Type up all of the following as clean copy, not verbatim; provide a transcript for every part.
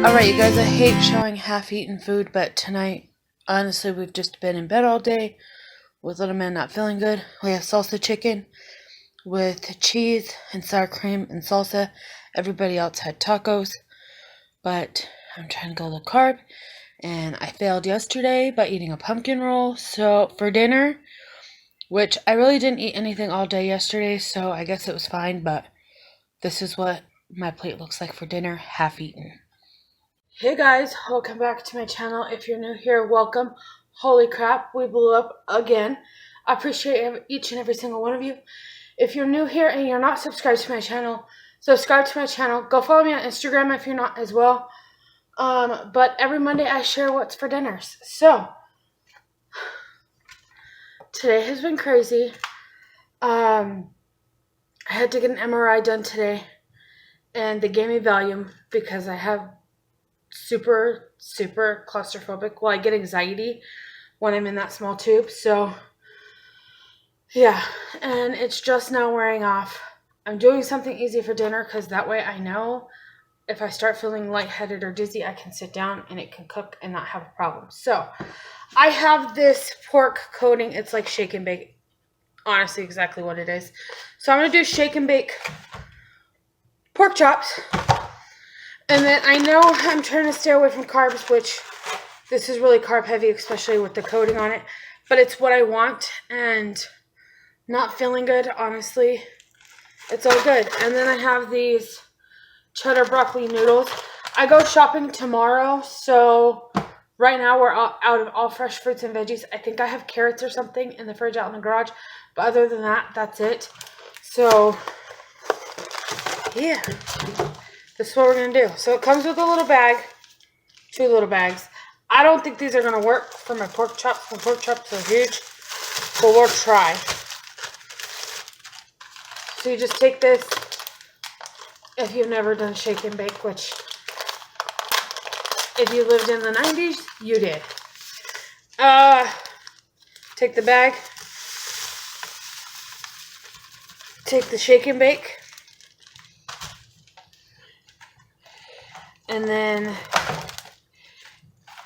Alright, you guys, I hate showing half-eaten food, but tonight, honestly, we've just been in bed all day with little man not feeling good. We have salsa chicken with cheese and sour cream and salsa. Everybody else had tacos, but I'm trying to go low carb, and I failed yesterday by eating a pumpkin roll. So for dinner, which I really didn't eat anything all day yesterday, so I guess it was fine, but this is what my plate looks like for dinner, half-eaten. Hey guys, welcome back to my channel. If you're new here, welcome. Holy crap, we blew up again. I appreciate each and every single one of you. If you're new here and you're not subscribed to my channel, subscribe to my channel. Go follow me on Instagram if you're not as well. But every Monday I share what's for dinners. So, today has been crazy. I had to get an MRI done today, and they gave me Valium because I have super claustrophobic. Well, I get anxiety when I'm in that small tube. So yeah, and it's just now wearing off. I'm doing something easy for dinner because that way I know if I start feeling lightheaded or dizzy, I can sit down and it can cook and not have a problem. So I have this pork coating. It's like shake and bake. Honestly, exactly what it is. So I'm going to do shake and bake pork chops. And then I know I'm trying to stay away from carbs, which this is really carb heavy, especially with the coating on it. But it's what I want, and not feeling good, honestly. It's all good. And then I have these cheddar broccoli noodles. I go shopping tomorrow, so right now we're out of all fresh fruits and veggies. I think I have carrots or something in the fridge out in the garage. But other than that, that's it. So, yeah. This is what we're going to do. So it comes with a little bag, 2 little bags. I don't think these are going to work for my pork chops. My pork chops are huge, but we'll try. So you just take this, if you've never done shake and bake, which if you lived in the 90s, you did. Take the bag, take the shake and bake, and then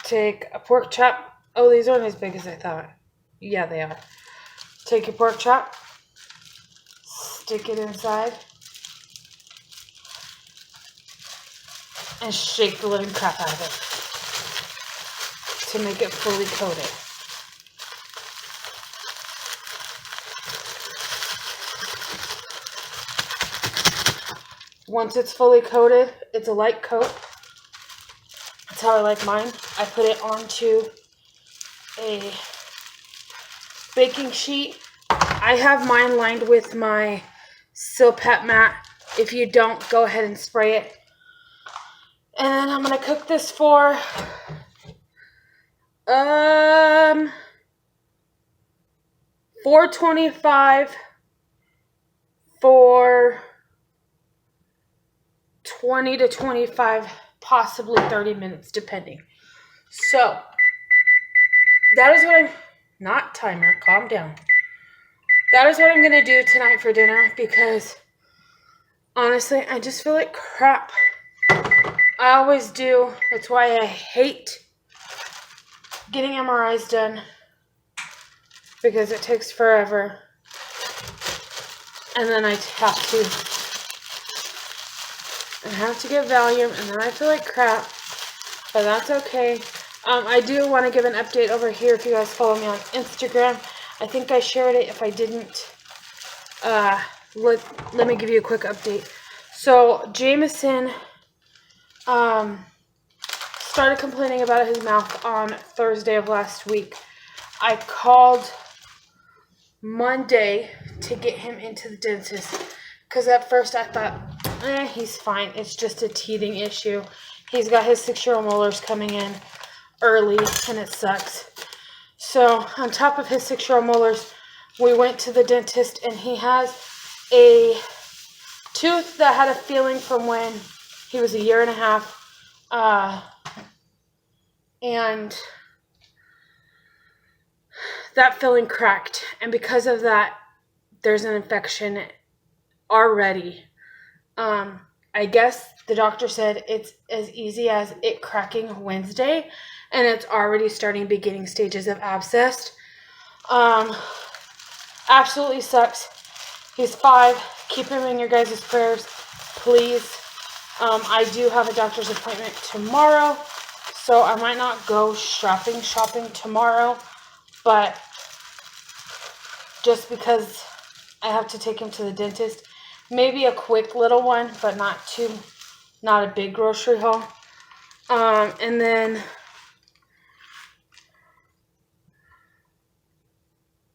take a pork chop. Oh, these aren't as big as I thought. Yeah, they are. Take your pork chop, stick it inside, and shake the living crap out of it to make it fully coated. Once it's fully coated, it's a light coat. That's how I like mine. I put it onto a baking sheet. I have mine lined with my Silpat mat. If you don't, go ahead and spray it. And then I'm going to cook this for 425 for 20 to 25, possibly 30 minutes, depending. So, that is what I'm, not timer, calm down. That is what I'm going to do tonight for dinner because, honestly, I just feel like crap. I always do. That's why I hate getting MRIs done because it takes forever. And then I have to get Valium, and then I feel like crap, but that's okay. I do want to give an update over here if you guys follow me on Instagram. I think I shared it. If I didn't, let me give you a quick update. So Jameson started complaining about his mouth on Thursday of last week. I called Monday to get him into the dentist because at first I thought, he's fine. It's just a teething issue. He's got his 6-year-old molars coming in early, and it sucks. So, on top of his 6-year-old molars, we went to the dentist, and he has a tooth that had a feeling from when he was 1.5 years. And that filling cracked. And because of that, there's an infection already. I guess the doctor said it's as easy as it cracking Wednesday, and it's already starting beginning stages of abscess. Absolutely sucks. He's 5. Keep him in your guys' prayers, please. I do have a doctor's appointment tomorrow, so I might not go shopping tomorrow, but just because I have to take him to the dentist, maybe a quick little one, but not a big grocery haul. And then,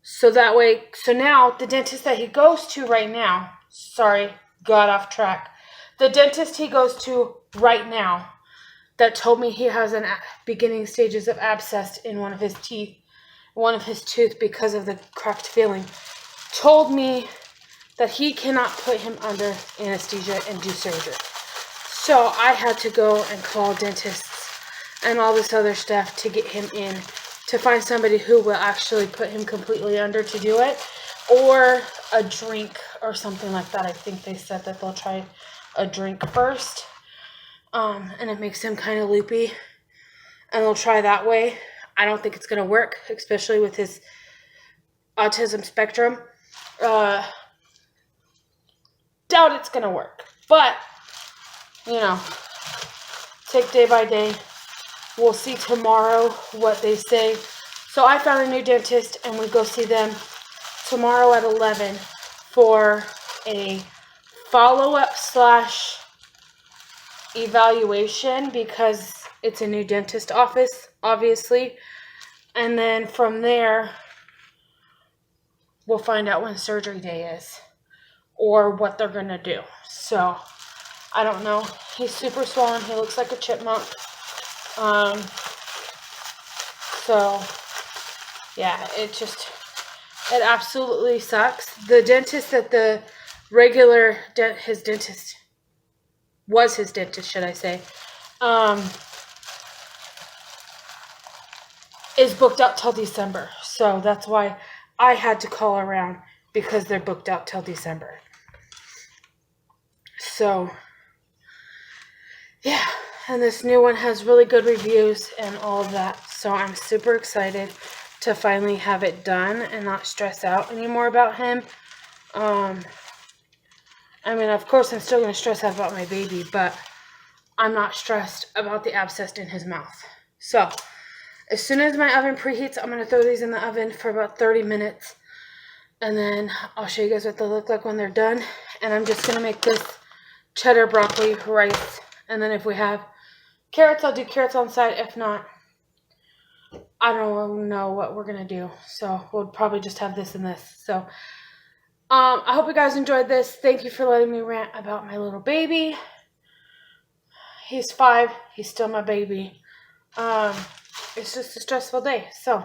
so now the dentist that he goes to right now, sorry, got off track. The dentist he goes to right now that told me he has an beginning stages of abscess in one of his tooth because of the cracked filling, told me that he cannot put him under anesthesia and do surgery. So I had to go and call dentists and all this other stuff to get him in, to find somebody who will actually put him completely under to do it, or a drink or something like that. I think they said that they'll try a drink first, and it makes him kind of loopy, and they'll try that way. I don't think it's going to work, especially with his autism spectrum. Doubt it's going to work, but, you know, take day by day. We'll see tomorrow what they say. So I found a new dentist, and we go see them tomorrow at 11 for a follow-up / evaluation, because it's a new dentist office, obviously. And then from there, we'll find out when surgery day is or what they're going to do. So, I don't know. He's super swollen. He looks like a chipmunk. So, yeah, it absolutely sucks. The dentist that his dentist, should I say, is booked out till December. So that's why I had to call around, because they're booked out till December. So, yeah, and this new one has really good reviews and all of that. So I'm super excited to finally have it done and not stress out anymore about him. I mean, of course, I'm still going to stress out about my baby, but I'm not stressed about the abscess in his mouth. So, as soon as my oven preheats, I'm going to throw these in the oven for about 30 minutes. And then I'll show you guys what they look like when they're done. And I'm just going to make this cheddar broccoli rice. And then if we have carrots, I'll do carrots on the side. If not, I don't know what we're going to do. So, we'll probably just have this and this. So, I hope you guys enjoyed this. Thank you for letting me rant about my little baby. He's 5. He's still my baby. It's just a stressful day. So,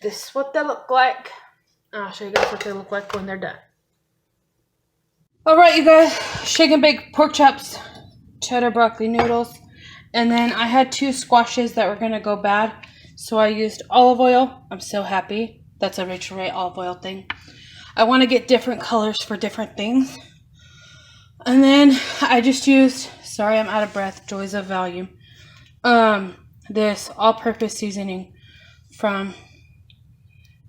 this is what they look like. I'll show you guys what they look like when they're done. Alright, you guys. Shake and bake pork chops, cheddar broccoli noodles. And then I had 2 squashes that were going to go bad. So I used olive oil. I'm so happy. That's a Rachel Ray olive oil thing. I want to get different colors for different things. And then I just used, sorry I'm out of breath, joys of value. This all-purpose seasoning from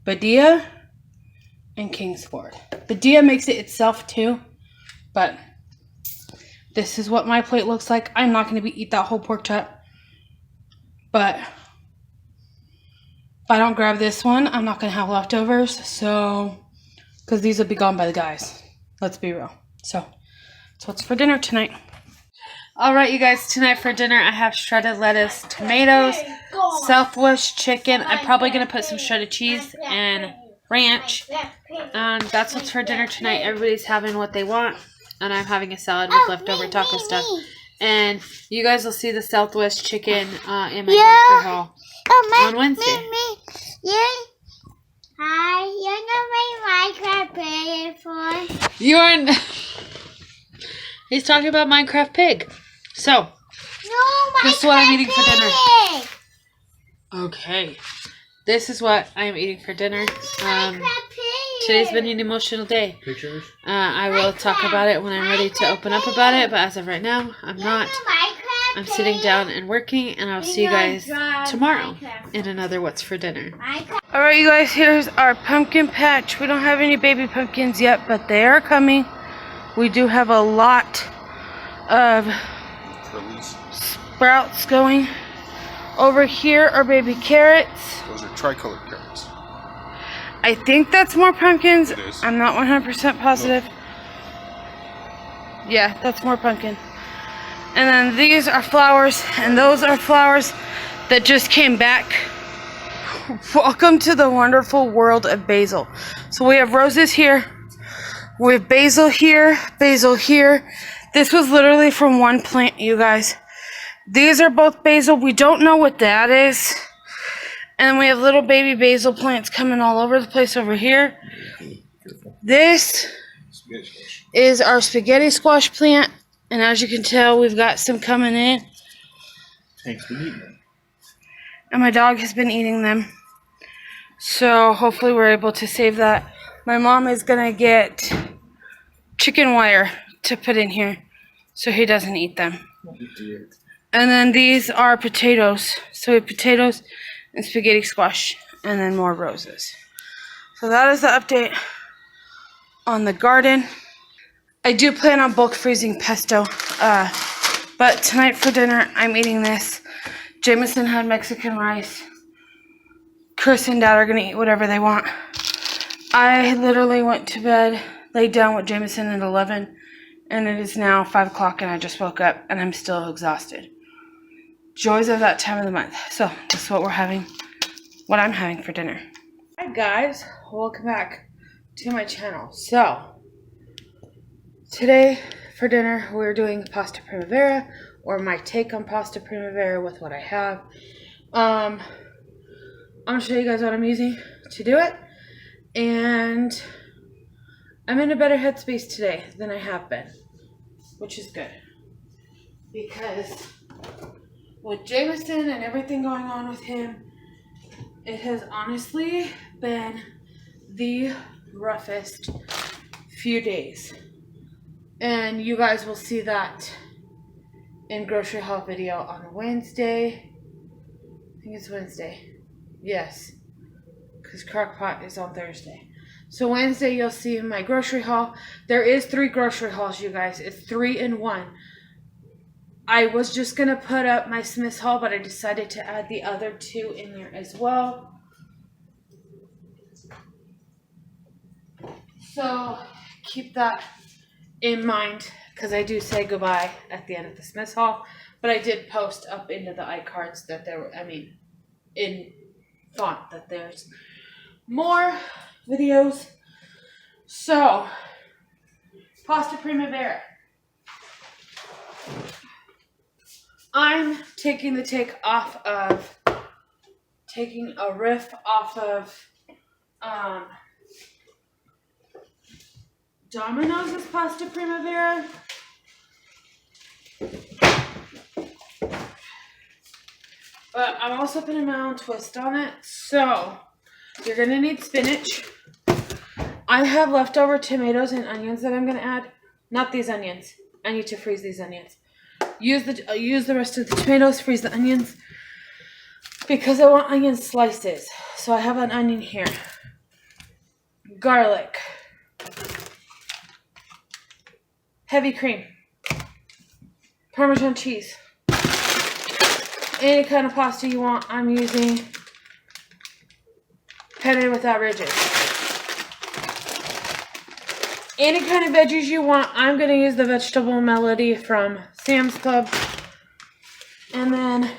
Badia and Kingsford. Badia makes it itself too, but this is what my plate looks like. I'm not going to eat that whole pork chop, but if I don't grab this one, I'm not going to have leftovers, so, because these will be gone by the guys. Let's be real. So, that's what's for dinner tonight. Alright, you guys, tonight for dinner I have shredded lettuce, tomatoes, Southwest chicken. I'm probably going to put some shredded cheese and ranch. That's what's for dinner tonight. Everybody's having what they want, and I'm having a salad with leftover taco stuff. And you guys will see the Southwest chicken in my grocery haul on Wednesday. Hi, you know my Minecraft pig for? You are... He's talking about Minecraft Pig. So, this is what I'm eating for dinner. Okay. This is what I'm eating for dinner. Minecraft Pig. today's been an emotional day. Pictures? I will talk about it when I'm ready to open up about it, but as of right now, I'm not. I'm sitting down and working, and I'll see you guys tomorrow in another What's for Dinner. Alright, you guys, here's our pumpkin patch. We don't have any baby pumpkins yet, but they are coming. We do have a lot of sprouts going. Over here are baby carrots. Those are tricolored carrots. I think that's more pumpkins. It is. I'm not 100% positive. Yeah, that's more pumpkin. And then these are flowers, and those are flowers that just came back. Welcome to the wonderful world of basil. So we have roses here. We have basil here, basil here. This was literally from one plant, you guys. These are both basil. We don't know what that is. And we have little baby basil plants coming all over the place over here. This is our spaghetti squash plant. And as you can tell, we've got some coming in. Hank's been eating them. And my dog has been eating them. So hopefully we're able to save that. My mom is going to get chicken wire to put in here so he doesn't eat them. And then these are potatoes. So we have potatoes and spaghetti squash, and then more roses. So that is the update on the garden. I do plan on bulk freezing pesto, but tonight for dinner I'm eating this. Jameson had Mexican rice. Chris and Dad are gonna eat whatever they want. I literally went to bed, laid down with Jameson at 11, and it is now 5 o'clock, and I just woke up and I'm still exhausted. Joys of that time of the month. So this is what I'm having for dinner. Hi guys, welcome back to my channel. So today for dinner we're doing pasta primavera, or my take on pasta primavera with what I have. I'm gonna show you guys what I'm using to do it, and I'm in a better headspace today than I have been, which is good, because with Jameson and everything going on with him, it has honestly been the roughest few days. And you guys will see that in grocery haul video on Wednesday. I think it's Wednesday. Yes, because Crockpot is on Thursday. So Wednesday you'll see my grocery haul. There is 3 grocery hauls, you guys. It's 3 in 1. I was just going to put up my Smith's haul, but I decided to add the other 2 in there as well. So keep that in mind, because I do say goodbye at the end of the Smith's haul. But I did post up into the iCards that there were, in font, that there's more videos. So, pasta primavera. I'm taking a riff off of Domino's pasta primavera. But I'm also putting my own twist on it. So, you're going to need spinach. I have leftover tomatoes and onions that I'm going to add. Not these onions. I need to freeze these onions. Use the rest of the tomatoes, freeze the onions, because I want onion slices. So I have an onion here. Garlic. Heavy cream. Parmesan cheese. Any kind of pasta you want. I'm using penne without ridges. Any kind of veggies you want. I'm going to use the vegetable melody from Sam's Club. And then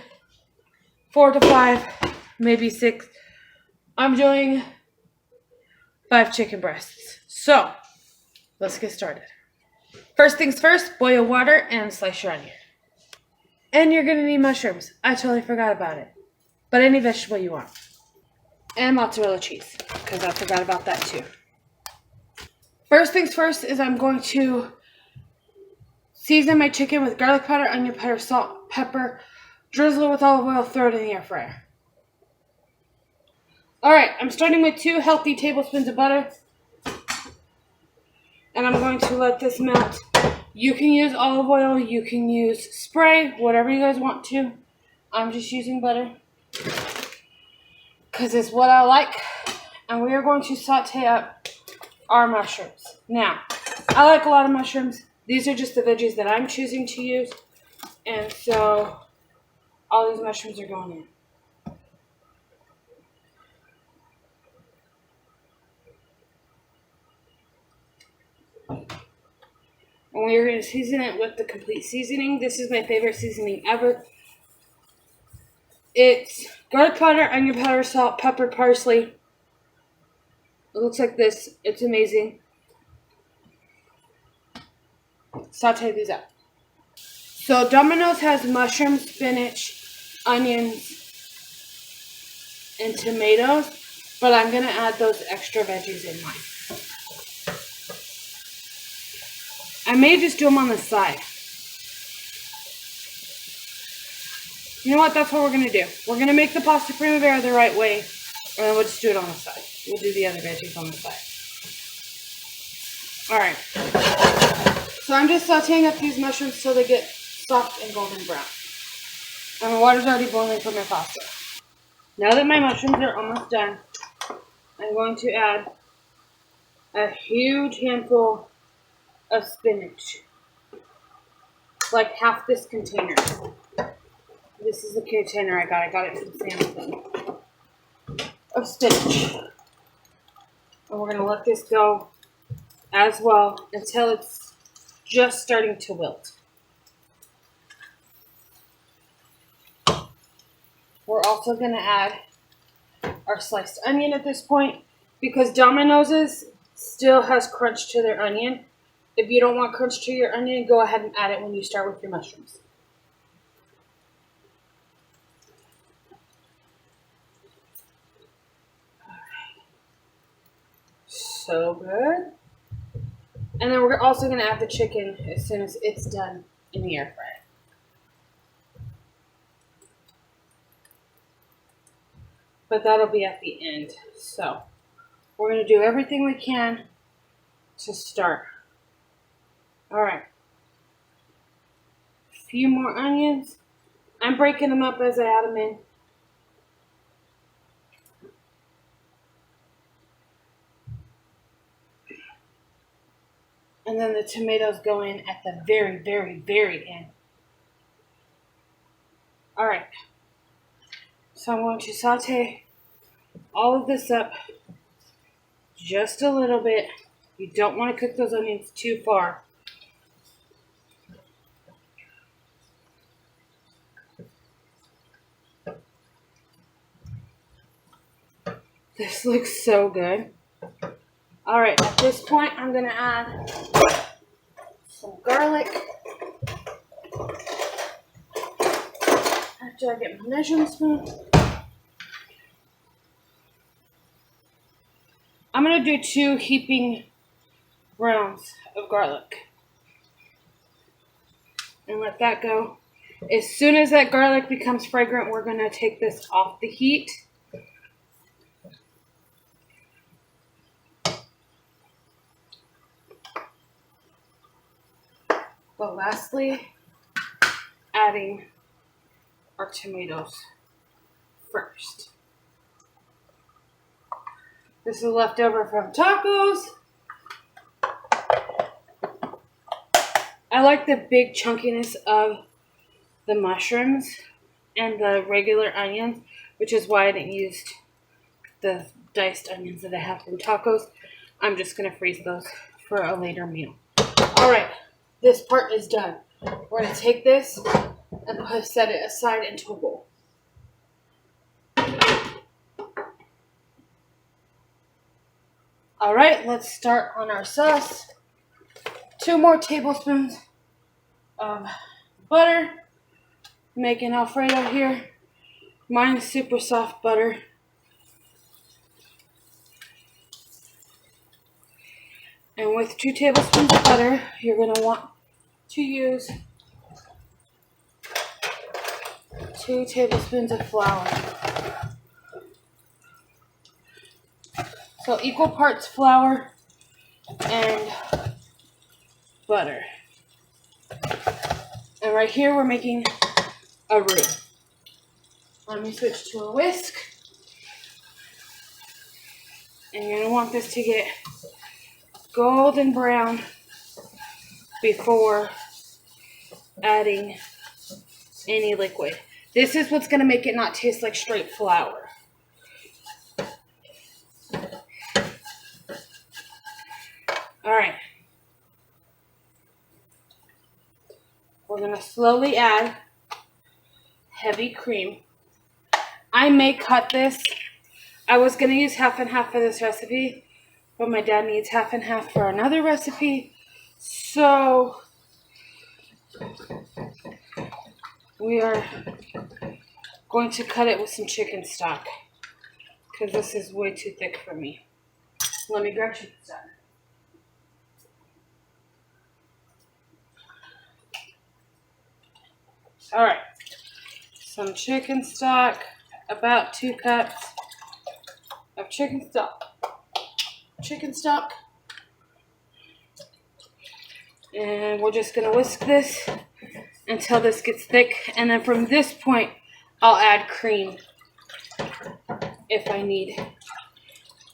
4 to 5, maybe 6. I'm doing 5 chicken breasts. So, let's get started. First things first, boil water and slice your onion. And you're going to need mushrooms. I totally forgot about it. But any vegetable you want. And mozzarella cheese, because I forgot about that too. First things first is I'm going to season my chicken with garlic powder, onion powder, salt, pepper, drizzle it with olive oil, throw it in the air fryer. Alright, I'm starting with 2 healthy tablespoons of butter. And I'm going to let this melt. You can use olive oil, you can use spray, whatever you guys want to. I'm just using butter because it's what I like. And we are going to saute up our mushrooms. Now, I like a lot of mushrooms. These are just the veggies that I'm choosing to use. And so all these mushrooms are going in. And we are going to season it with the complete seasoning. This is my favorite seasoning ever. It's garlic powder, onion powder, salt, pepper, parsley. It looks like this. It's amazing. Saute these up. So Domino's has mushrooms, spinach, onions, and tomatoes, but I'm going to add those extra veggies in mine. I may just do them on the side. You know what? That's what we're going to do. We're going to make the pasta primavera the right way, and then we'll just do it on the side. We'll do the other veggies on the side. Alright. So I'm just sauteing up these mushrooms so they get soft and golden brown. And the water's already boiling for my pasta. Now that my mushrooms are almost done, I'm going to add a huge handful of spinach. Like half this container. This is the container I got. I got it from Samsung. Of spinach. And we're going to let this go as well until it's just starting to wilt. We're also going to add our sliced onion at this point because Domino's still has crunch to their onion. If you don't want crunch to your onion, go ahead and add it when you start with your mushrooms. So good. And then we're also going to add the chicken as soon as it's done in the air fryer. But that'll be at the end. So we're going to do everything we can to start. Alright. A few more onions. I'm breaking them up as I add them in. And then the tomatoes go in at the very, very, very end. Alright. So I'm going to saute all of this up just a little bit. You don't want to cook those onions too far. This looks so good. Alright, at this point I'm going to add some garlic. After I get my measuring spoon. I'm going to do 2 heaping rounds of garlic. And let that go. As soon as that garlic becomes fragrant, we're going to take this off the heat. But lastly, adding our tomatoes first. This is leftover from tacos. I like the big chunkiness of the mushrooms and the regular onions, which is why I didn't use the diced onions that I have from tacos. I'm just going to freeze those for a later meal. Alright, this part is done. We're going to take this and set it aside into a bowl. Alright, let's start on our sauce. 2 more tablespoons of butter. Making Alfredo here. Mine's super soft butter. And with 2 tablespoons of butter, you're going to want to use 2 tablespoons of flour. So equal parts flour and butter. And right here we're making a roux. Let me switch to a whisk. And you're going to want this to get golden brown before adding any liquid. This is what's going to make it not taste like straight flour. All right. We're going to slowly add heavy cream. I may cut this. I was going to use half and half for this recipe, but my dad needs half and half for another recipe. So we are going to cut it with some chicken stock because this is way too thick for me. Let me grab chicken stock. All right, some chicken stock, about 2 cups of chicken stock. And we're just gonna whisk this until this gets thick. And then from this point, I'll add cream if I need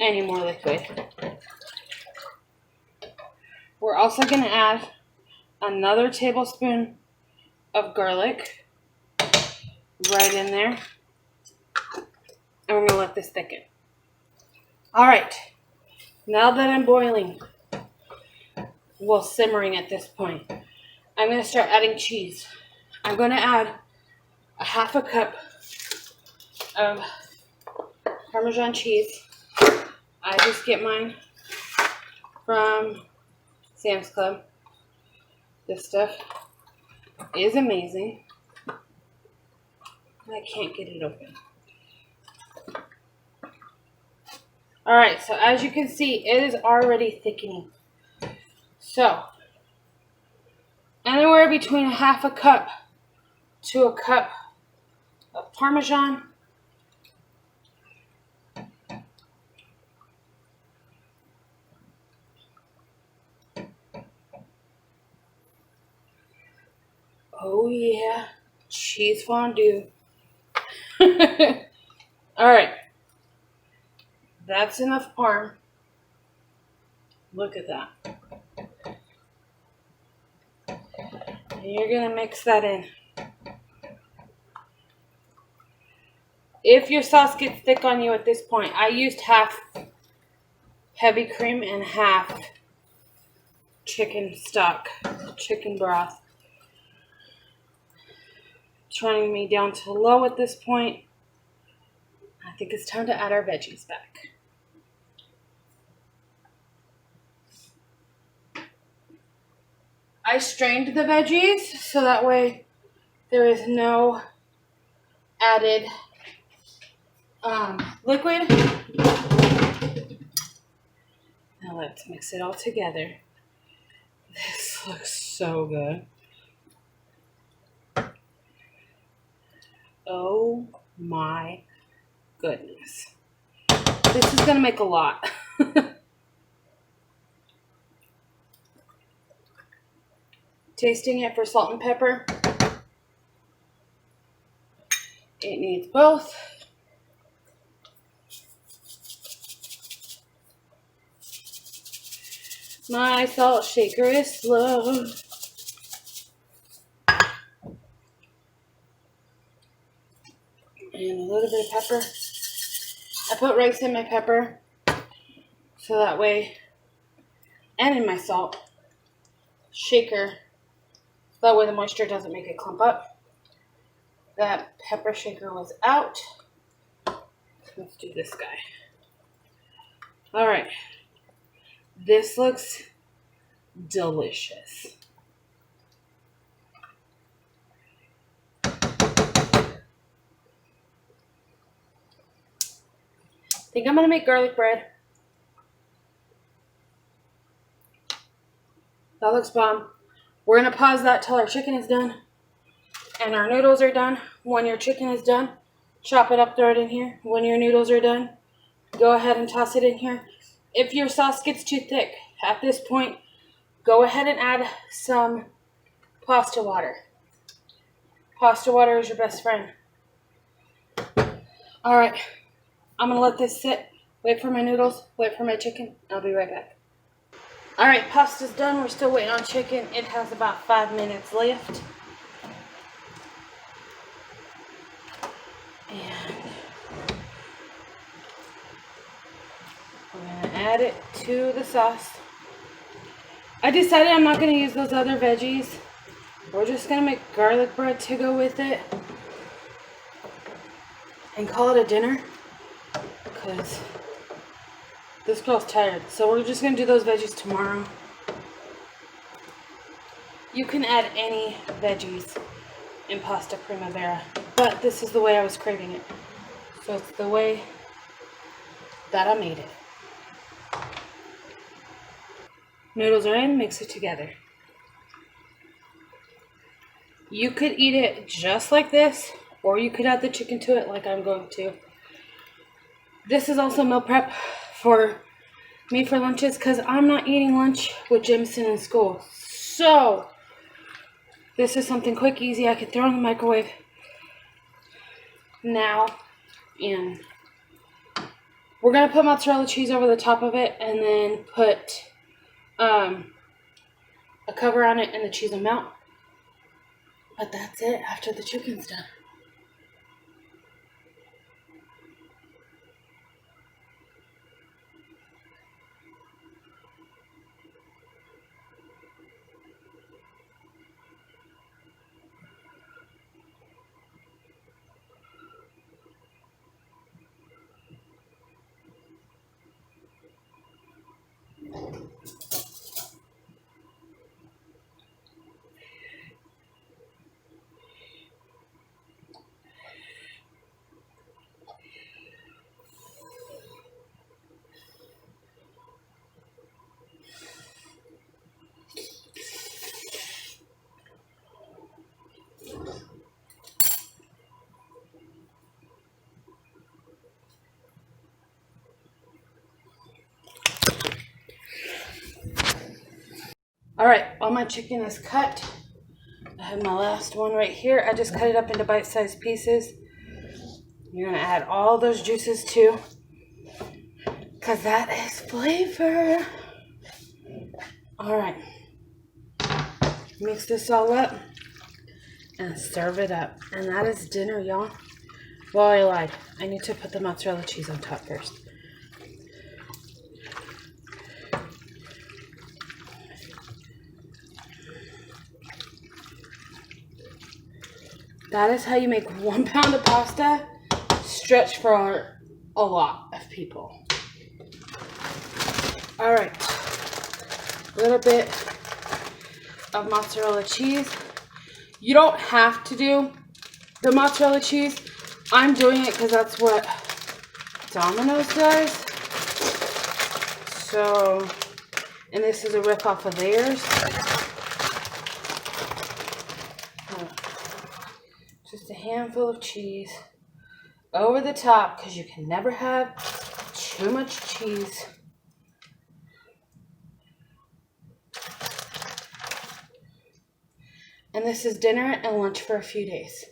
any more liquid. We're also gonna add another tablespoon of garlic right in there. And we're gonna let this thicken. All right, now that I'm boiling, well, simmering at this point, I'm gonna start adding cheese. I'm gonna add a half a cup of Parmesan cheese. I just get mine from Sam's Club. This stuff is amazing. I can't get it open. All right, so as you can see, it is already thickening. So, anywhere between a half a cup to a cup of Parmesan. Oh yeah, cheese fondue. All right, that's enough parm. Look at that. And you're gonna mix that in. If your sauce gets thick on you at this point, I used half heavy cream and half chicken stock, chicken broth. Turning me down to low at this point. I think it's time to add our veggies back. I strained the veggies so that way there is no added liquid. Now let's mix it all together. This looks so good. Oh my goodness. This is gonna make a lot. Tasting it for salt and pepper. It needs both. My salt shaker is slow. And a little bit of pepper. I put rice in my pepper so that way, and in my salt shaker, so that way the moisture doesn't make it clump up. That pepper shaker was out. Let's do this guy. All right. This looks delicious. I think I'm gonna make garlic bread. That looks bomb. We're gonna pause that till our chicken is done and our noodles are done. When your chicken is done, chop it up, throw it in here. When your noodles are done, go ahead and toss it in here. If your sauce gets too thick, at this point, go ahead and add some pasta water. Pasta water is your best friend. Alright, I'm going to let this sit. Wait for my noodles. Wait for my chicken. I'll be right back. Alright, pasta's done. We're still waiting on chicken. It has about 5 minutes left. And we're going to add it to the sauce. I decided I'm not going to use those other veggies. We're just going to make garlic bread to go with it. And call it a dinner. Because this girl's tired. So we're just going to do those veggies tomorrow. You can add any veggies in pasta primavera. But this is the way I was craving it. So it's the way that I made it. Noodles are in, mix it together. You could eat it just like this, or you could add the chicken to it like I'm going to. This is also meal prep for me for lunches because I'm not eating lunch with Jameson in school. So, this is something quick, easy. I could throw in the microwave now. And we're going to put mozzarella cheese over the top of it and then put a cover on it and the cheese will melt. But that's it after the chicken's done. Alright, all my chicken is cut. I have my last one right here. I just cut it up into bite-sized pieces. You're going to add all those juices too, because that is flavor. Alright, mix this all up and serve it up. And that is dinner, y'all. Well, I lied. I need to put the mozzarella cheese on top first. That is how you make 1 pound of pasta stretch for a lot of people. Alright, a little bit of mozzarella cheese. You don't have to do the mozzarella cheese. I'm doing it because that's what Domino's does. So, and this is a rip off of theirs. Just a handful of cheese over the top because you can never have too much cheese. And this is dinner and lunch for a few days.